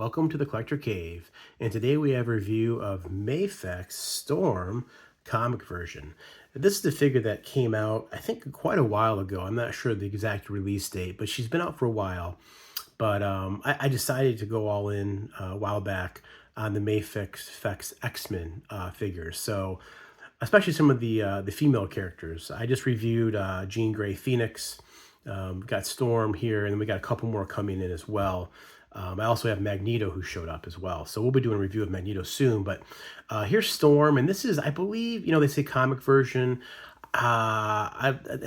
Welcome to the Collector Cave, and today we have a review of Mafex Storm comic version. This is the figure that came out, I think, quite a while ago. I'm not sure the exact release date, but she's been out for a while. But I decided to go all in a while back on the Mafex X-Men figures. So, especially some of the female characters. I just reviewed Jean Grey Phoenix, got Storm here, and then we got a couple more coming in as well. I also have Magneto who showed up as well. So we'll be doing a review of Magneto soon. But here's Storm, and this is, I believe, they say comic version. In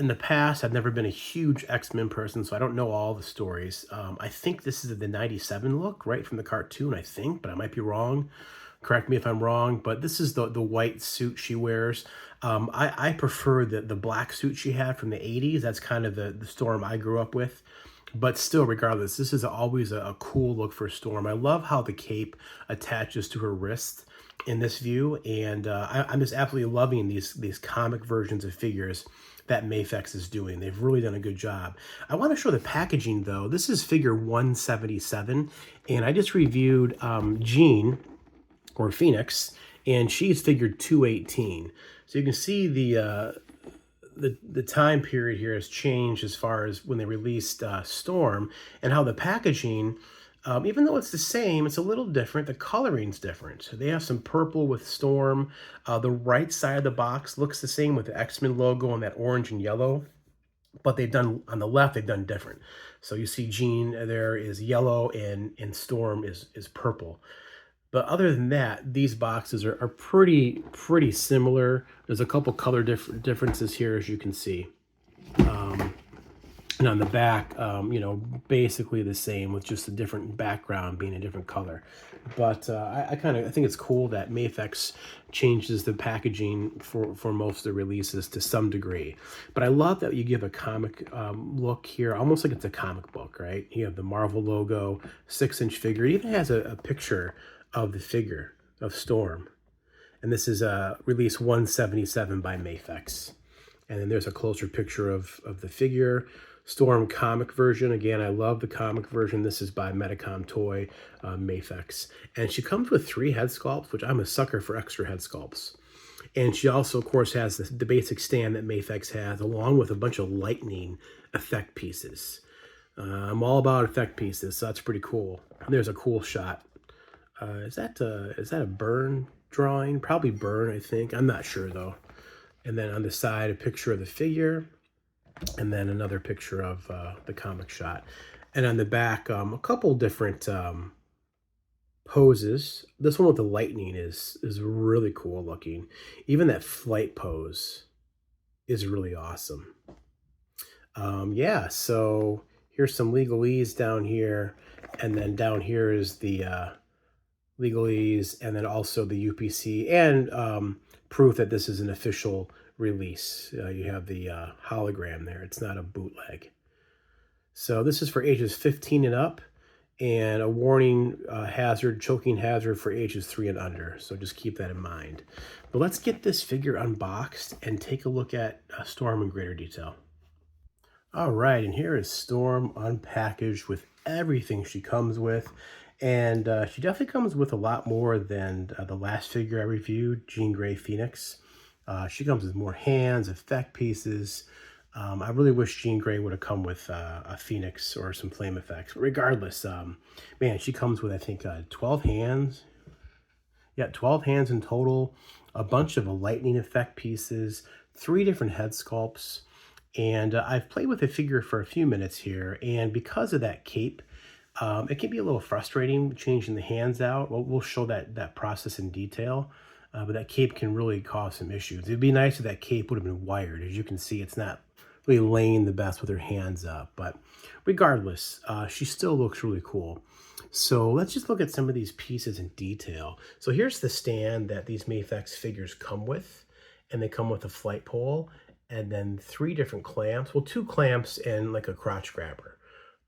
the past, I've never been a huge X-Men person, so I don't know all the stories. I think this is the 97 look, right, from the cartoon, I think, but I might be wrong. Correct me if I'm wrong, but this is the white suit she wears. I prefer the black suit she had from the 80s. That's kind of the Storm I grew up with. But still, regardless, this is always a cool look for Storm. I love how the cape attaches to her wrist in this view, and I'm just absolutely loving these comic versions of figures that Mafex is doing. They've really done a good job. I want to show the packaging, though. This is figure 177, and I just reviewed Jean, or Phoenix, and she's figured 218. So you can see the time period here has changed as far as when they released Storm, and how the packaging, even though it's the same, it's a little different. The coloring's different. They have some purple with Storm. The right side of the box looks the same with the X-Men logo and that orange and yellow, but they've done, on the left, they've done different. So you see Jean there is yellow, and Storm is purple. But other than that, these boxes are pretty similar. There's a couple color differences here, as you can see. And on the back, basically the same, with just a different background being a different color. But I think it's cool that Mafex changes the packaging for most of the releases to some degree. But I love that you give a comic look here, almost like it's a comic book, right? You have the Marvel logo, 6-inch figure. It even has a picture of the figure of Storm. And this is release 177 by Mafex. And then there's a closer picture of the figure. Storm comic version. Again, I love the comic version. This is by medicomtoy, Mafex. And she comes with 3 head sculpts, which I'm a sucker for extra head sculpts. And she also, of course, has the basic stand that Mafex has, along with a bunch of lightning effect pieces. I'm all about effect pieces, so that's pretty cool. And there's a cool shot. Is that a Burn drawing? Probably Burn, I think. I'm not sure, though. And then on the side, a picture of the figure, and then another picture of the comic shot. And on the back, a couple different poses. This one with the lightning is really cool looking. Even that flight pose is really awesome. Yeah, so here's some legalese down here, and then down here is the legalese, and then also the UPC, and proof that this is an official release. You have the hologram there. It's not a bootleg. So this is for ages 15 and up, and a warning hazard, choking hazard for ages 3 and under. So just keep that in mind. But let's get this figure unboxed and take a look at Storm in greater detail. All right, and here is Storm unpackaged with everything she comes with. And she definitely comes with a lot more than the last figure I reviewed, Jean Grey Phoenix. She comes with more hands, effect pieces. I really wish Jean Grey would have come with a Phoenix or some flame effects. Regardless, man, she comes with, I think, 12 hands. Yeah, 12 hands in total, a bunch of lightning effect pieces, 3 different head sculpts. And I've played with the figure for a few minutes here, and because of that cape, it can be a little frustrating changing the hands out. We'll show that process in detail, but that cape can really cause some issues. It'd be nice if that cape would have been wired. As you can see, it's not really laying the best with her hands up, but regardless, she still looks really cool. So let's just look at some of these pieces in detail. So here's the stand that these Mafex figures come with, and they come with a flight pole, and then 3 different clamps. Well, 2 clamps and like a crotch grabber.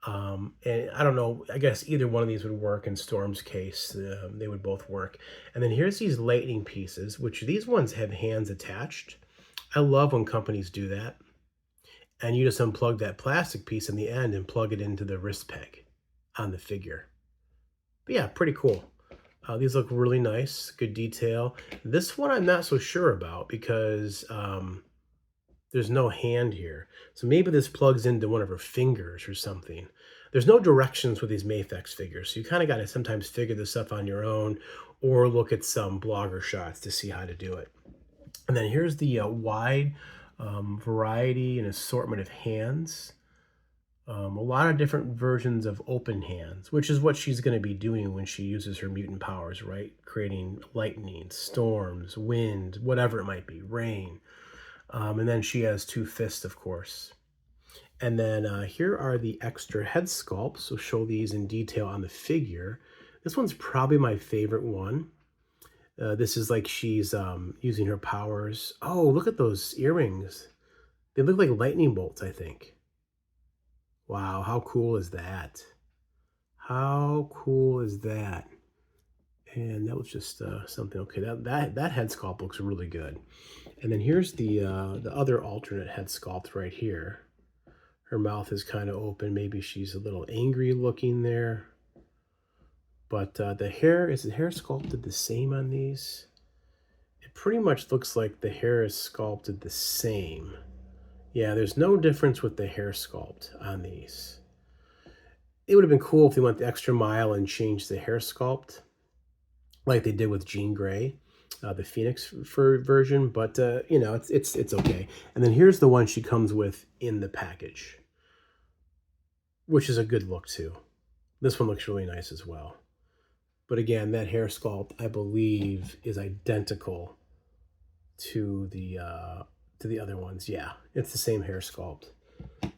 And I don't know, I guess either one of these would work in Storm's case. They would both work. And then here's these lightning pieces, which these ones have hands attached. I love when companies do that. And you just unplug that plastic piece in the end and plug it into the wrist peg on the figure. But yeah, pretty cool. These look really nice, good detail. This one I'm not so sure about because there's no hand here. So maybe this plugs into one of her fingers or something. There's no directions with these Mafex figures, so you kind of got to sometimes figure this stuff on your own or look at some blogger shots to see how to do it. And then here's the wide variety and assortment of hands. A lot of different versions of open hands, which is what she's going to be doing when she uses her mutant powers, right? Creating lightning, storms, wind, whatever it might be, rain. And then she has two fists, of course. And then here are the extra head sculpts. So show these in detail on the figure. This one's probably my favorite one. This is like she's using her powers. Oh, look at those earrings. They look like lightning bolts, I think. Wow, how cool is that? How cool is that? And that was just something. Okay, that head sculpt looks really good. And then here's the other alternate head sculpt right here. Her mouth is kind of open. Maybe she's a little angry looking there. But the hair, is the hair sculpted the same on these? It pretty much looks like the hair is sculpted the same. Yeah, there's no difference with the hair sculpt on these. It would have been cool if they went the extra mile and changed the hair sculpt like they did with Jean Grey, the Phoenix version, but you know, it's okay. And then here's the one she comes with in the package, which is a good look too. This one looks really nice as well. But again, that hair sculpt, I believe, is identical to the other ones. Yeah, it's the same hair sculpt.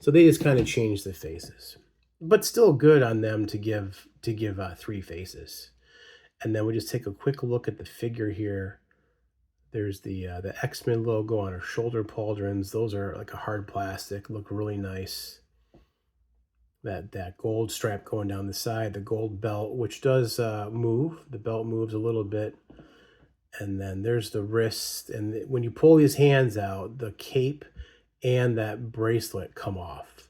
So they just kind of changed the faces, but still good on them to give three faces. And then we just take a quick look at the figure here. There's the X-Men logo on her shoulder pauldrons. Those are like a hard plastic, look really nice. That gold stripe going down the side, the gold belt, which does move. The belt moves a little bit. And then there's the wrist. And when you pull these hands out, the cape and that bracelet come off.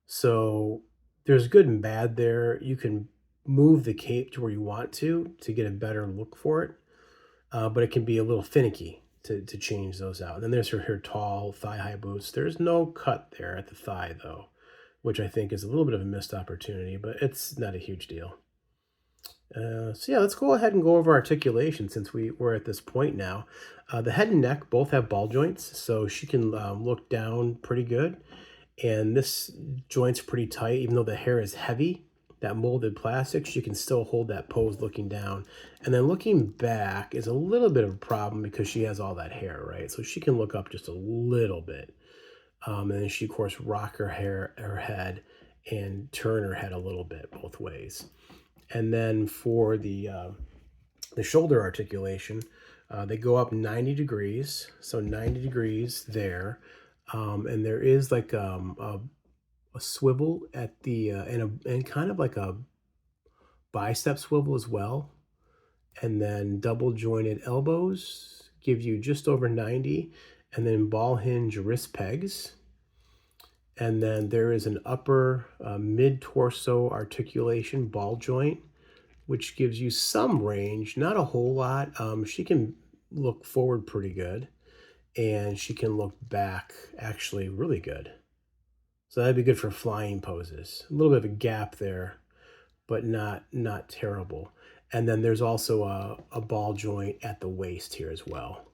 So there's good and bad there. You can move the cape to where you want to get a better look for it. But it can be a little finicky to change those out. And then there's her tall thigh-high boots. There's no cut there at the thigh, though, which I think is a little bit of a missed opportunity, but it's not a huge deal. So yeah, let's go ahead and go over articulation since we're at this point now. The head and neck both have ball joints, so she can look down pretty good. And this joint's pretty tight, even though the hair is heavy. That molded plastic, she can still hold that pose looking down. And then looking back is a little bit of a problem because she has all that hair, right? So she can look up just a little bit. And then she, of course, rock her head and turn her head a little bit both ways. And then for the shoulder articulation, they go up 90 degrees. So 90 degrees there. And there is like a swivel at the and kind of like a bicep swivel as well, and then double jointed elbows give you just over 90, and then ball hinge wrist pegs, and then there is an upper mid torso articulation ball joint which gives you some range, not a whole lot. She can look forward pretty good, and she can look back actually really good. So that'd be good for flying poses. A little bit of a gap there, but not terrible. And then there's also a ball joint at the waist here as well.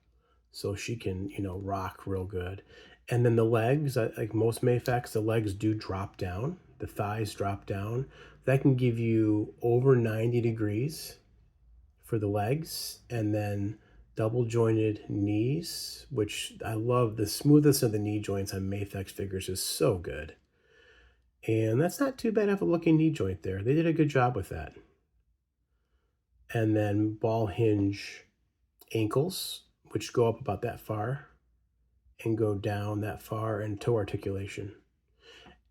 So she can, rock real good. And then the legs, like most Mafex, the legs do drop down. The thighs drop down. That can give you over 90 degrees for the legs. And then double jointed knees, which I love. The smoothness of the knee joints on Mafex figures is so good. And that's not too bad of a looking knee joint there. They did a good job with that. And then ball hinge ankles, which go up about that far and go down that far, and toe articulation.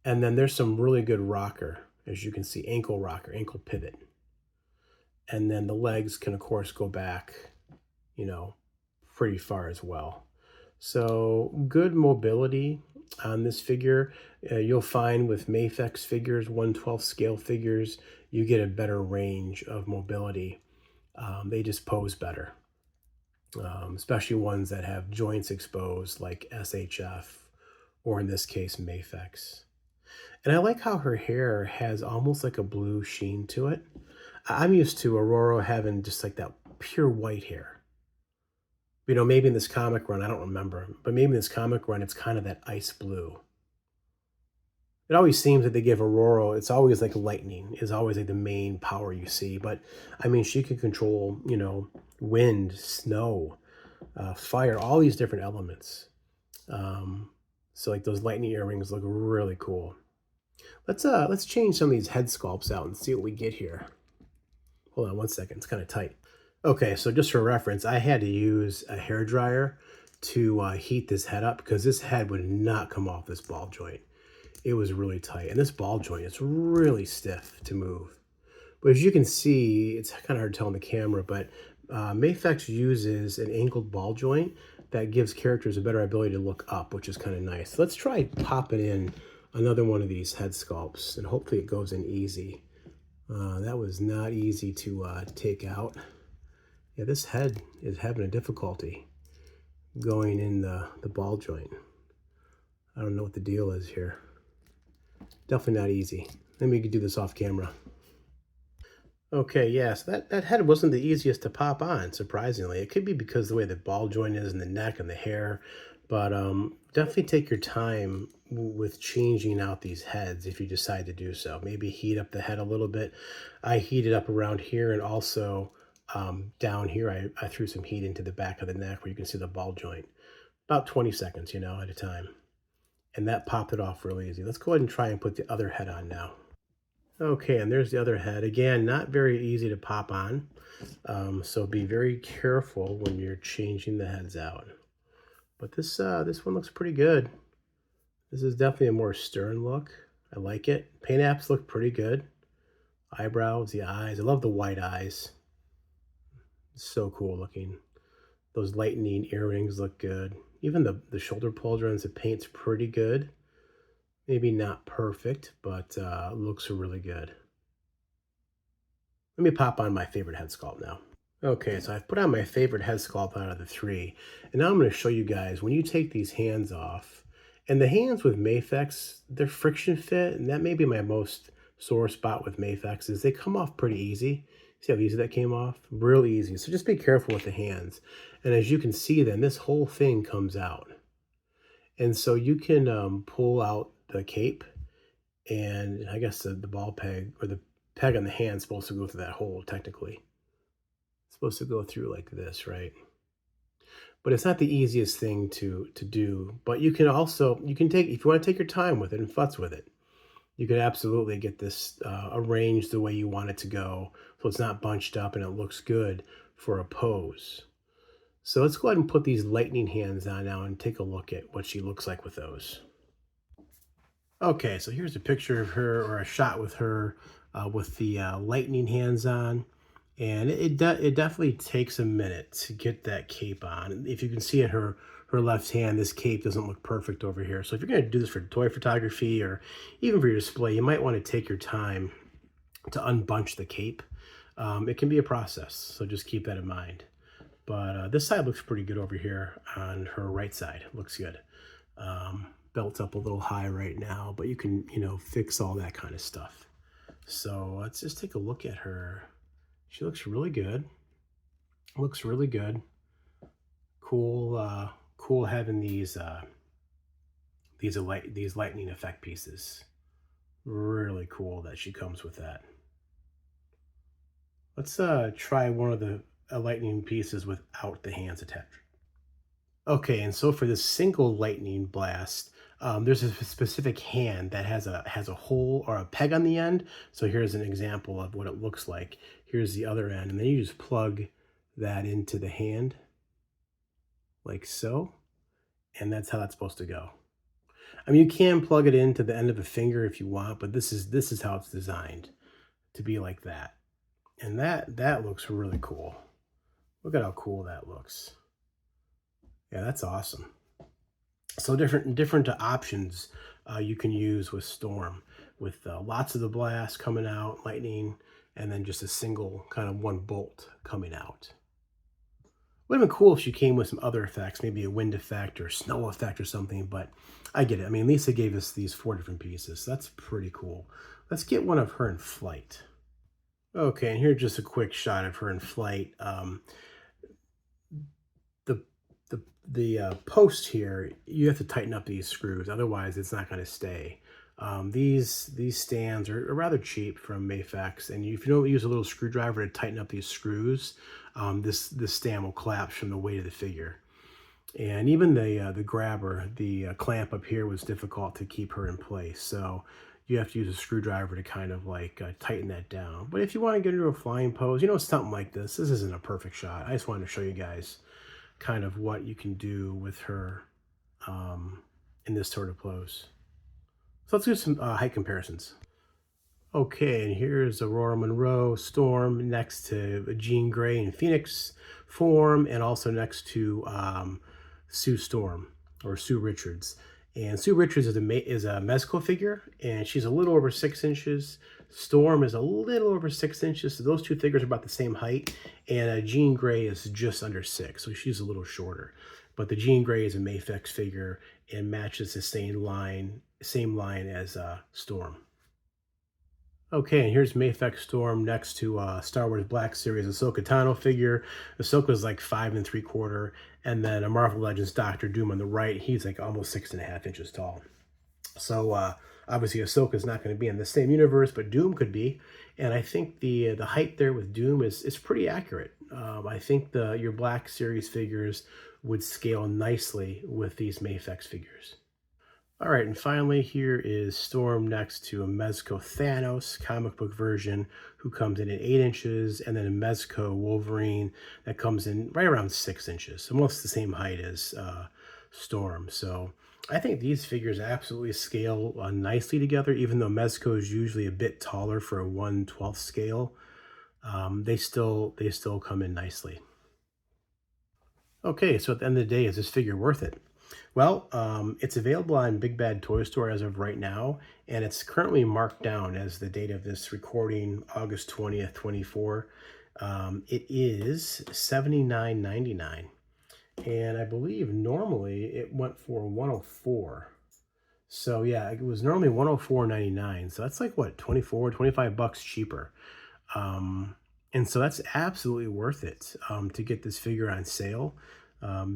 And then there's some really good rocker, as you can see, ankle rocker, ankle pivot. And then the legs can, of course, go back, pretty far as well. So good mobility on this figure. You'll find with Mafex figures, 1/12 scale figures, you get a better range of mobility. They just pose better, especially ones that have joints exposed like SHF, or in this case, Mafex. And I like how her hair has almost like a blue sheen to it. I'm used to Aurora having just like that pure white hair. You know, maybe in this comic run, I don't remember, but maybe in this comic run, it's kind of that ice blue. It always seems that they give Aurora, it's always like lightning is always like the main power you see. But I mean, she can control, you know, wind, snow, fire, all these different elements. Um, so like those lightning earrings look really cool. Let's change some of these head sculpts out and see what we get here. Hold on one second, it's kind of tight. Okay, so just for reference, I had to use a hair dryer to heat this head up because this head would not come off this ball joint. It was really tight, and this ball joint is really stiff to move. But as you can see, it's kind of hard to tell on the camera, but Mafex uses an angled ball joint that gives characters a better ability to look up, which is kind of nice. Let's try popping in another one of these head sculpts, and hopefully it goes in easy. That was not easy to take out. Yeah, this head is having a difficulty going in the ball joint. I don't know what the deal is here. Definitely not easy. Maybe we could do this off camera. Okay, yeah, so that head wasn't the easiest to pop on, surprisingly. It could be because the way the ball joint is in the neck and the hair, but definitely take your time with changing out these heads if you decide to do so. Maybe heat up the head a little bit. I heated up around here, and also down here, I threw some heat into the back of the neck where you can see the ball joint. About 20 seconds, you know, at a time. And that popped it off really easy. Let's go ahead and try and put the other head on now. Okay, and there's the other head. Again, not very easy to pop on. So be very careful when you're changing the heads out. But this one looks pretty good. This is definitely a more stern look. I like it. Paint apps look pretty good. Eyebrows, the eyes. I love the white eyes. It's so cool looking. Those lightning earrings look good. Even the shoulder pauldrons, the paint's pretty good. Maybe not perfect, but looks really good. Let me pop on my favorite head sculpt now. Okay, so I've put on my favorite head sculpt out of the three. And now I'm going to show you guys, when you take these hands off, and the hands with Mafex, they're friction fit, and that may be my most sore spot with Mafex, is they come off pretty easy. See how easy that came off? Real easy. So just be careful with the hands. And as you can see then, this whole thing comes out. And so you can pull out the cape, and I guess the ball peg, or the peg on the hand, is supposed to go through that hole technically. It's supposed to go through like this, right? But it's not the easiest thing to do. But you can also, take, if you want to take your time with it and futz with it, you could absolutely get this arranged the way you want it to go, so it's not bunched up and it looks good for a pose. So let's go ahead and put these lightning hands on now and take a look at what she looks like with those. Okay, so here's a picture of her, or a shot with her with the lightning hands on. And it definitely takes a minute to get that cape on. If you can see in her left hand, this cape doesn't look perfect over here. So if you're going to do this for toy photography or even for your display, you might want to take your time to unbunch the cape. It can be a process, so just keep that in mind. But this side looks pretty good over here on her right side. Looks good. Belt's up a little high right now, but you can, you know, fix all that kind of stuff. So let's just take a look at her. She looks really good. Looks really good. Cool, cool having these lightning effect pieces. Really cool that she comes with that. Let's try one of the lightning pieces without the hands attached. Okay, and so for this single lightning blast, there's a specific hand that has a hole or a peg on the end. So here's an example of what it looks like. Here's the other end, and then you just plug that into the hand, like so, and that's how that's supposed to go. I mean, you can plug it into the end of a finger if you want, but this is how it's designed to be like that. And that looks really cool. Look at how cool that looks. Yeah, that's awesome. So different options you can use with Storm, with lots of the blast coming out, lightning, and then just a single kind of one bolt coming out. Would have been cool if she came with some other effects, maybe a wind effect or snow effect or something, but I get it. I mean, Lisa gave us these 4 different pieces, so that's pretty cool. Let's get one of her in flight. Okay, and here's just a quick shot of her in flight. The the post here, you have to tighten up these screws, otherwise it's not going to stay. These stands are rather cheap from Mafex, and if you don't use a little screwdriver to tighten up these screws, this stand will collapse from the weight of the figure. And even the grabber, the clamp up here was difficult to keep her in place. So you have to use a screwdriver to kind of like tighten that down. But if you want to get into a flying pose, something like this isn't a perfect shot. I just wanted to show you guys kind of what you can do with her in this sort of pose. So let's do some height comparisons. Okay, and here's Aurora Monroe Storm next to Jean Grey in Phoenix form, and also next to Sue Storm or Sue Richards. And Sue Richards is a Mezco figure, and she's a little over 6 inches. Storm is a little over 6 inches, so those two figures are about the same height. And Jean Grey is just under 6, so she's a little shorter. But the Jean Grey is a Mafex figure and matches the same line as Storm. Okay, and here's Mafex Storm next to Star Wars Black Series Ahsoka Tano figure. Ahsoka's like 5 3/4, and then a Marvel Legends Doctor Doom on the right. He's like almost 6.5 inches tall. So obviously Ahsoka's not going to be in the same universe, but Doom could be. And I think the height there with Doom is pretty accurate. I think your Black Series figures would scale nicely with these Mafex figures. All right, and finally, here is Storm next to a Mezco Thanos comic book version who comes in at 8 inches, and then a Mezco Wolverine that comes in right around 6 inches, almost the same height as Storm. So I think these figures absolutely scale nicely together, even though Mezco is usually a bit taller for a 1/12 scale. They still come in nicely. Okay, so at the end of the day, is this figure worth it? Well, it's available on Big Bad Toy Store as of right now, and it's currently marked down as the date of this recording, August 20th, 24. It is $79.99, and I believe normally it went for $104. So yeah, it was normally $104.99. So that's like what, 25 bucks cheaper. And so that's absolutely worth it to get this figure on sale.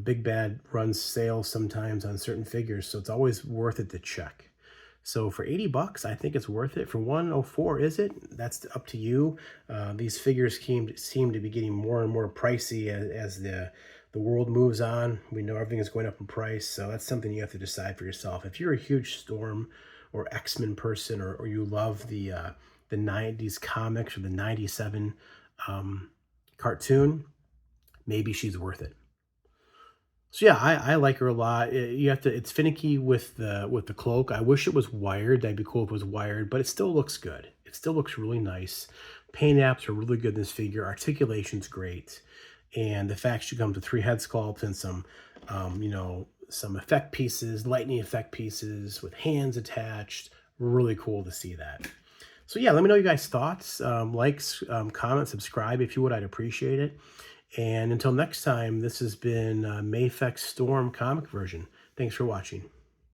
Big Bad runs sales sometimes on certain figures, so it's always worth it to check. So for 80 bucks, I think it's worth it. For 104, is it? That's up to you. These figures seem to be getting more and more pricey as the world moves on. We know everything is going up in price, so that's something you have to decide for yourself. If you're a huge Storm or X-Men person, or you love the 90s comics or the 97 cartoon, maybe she's worth it. So yeah, I like her a lot. It's finicky with the cloak. I wish it was wired. That'd be cool if it was wired, but it still looks good. It still looks really nice. Paint apps are really good in this figure. Articulation's great. And the fact she comes with 3 head sculpts and some some effect pieces, lightning effect pieces with hands attached. Really cool to see that. So yeah, let me know you guys' thoughts. Likes, comment, subscribe if you would. I'd appreciate it. And until next time, this has been Mafex Storm comic version. Thanks for watching.